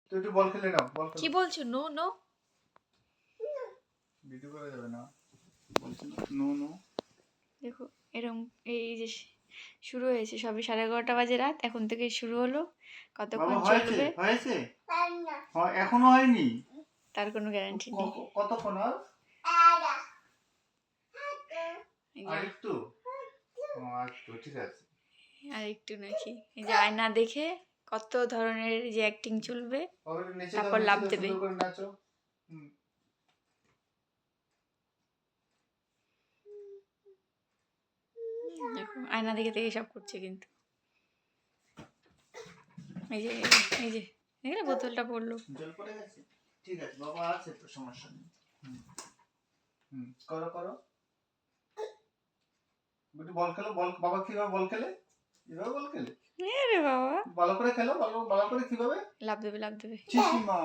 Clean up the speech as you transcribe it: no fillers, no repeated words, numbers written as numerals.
তো একটু বল খেলে নাও, বল কি বলছো? নো নো ভিডিও করা যাবে না, বলছি নো নো। দেখো এরকম এই যে শুরু হয়েছে, সবে 11:30 বাজে রাত, এখন থেকে শুরু হলো। কতক্ষণ চলবে হয়েছে এখনো হয়নি, তার কোনো গ্যারান্টি নেই। কতক্ষণ আর এই যে আরেকটু, আরেকটু ঠিক আছে। আর একটু নাকি, এই যে আয়না দেখে কত ধরনের যে অ্যাক্টিং চলবে, তারপর লাভ দেবে। সুন্দর করে নাচো। দেখো আয়না দেখে দেখে সব করছে কিন্তু। এই যে এই যে দেখলে বোতলটা পড়লো। জল পড়ে গেছে, ঠিক আছে বাবা আছে তো, সমস্যা নেই। করো করো, একটু বল খেলো, বল বাবা কিভাবে বল খেলে, এভাবে বল খেলে। আরে বাবা ভালো করে খেলো, ভালো করে কিভাবে লাভ দেবে লাভ দেবে। চিচিমা।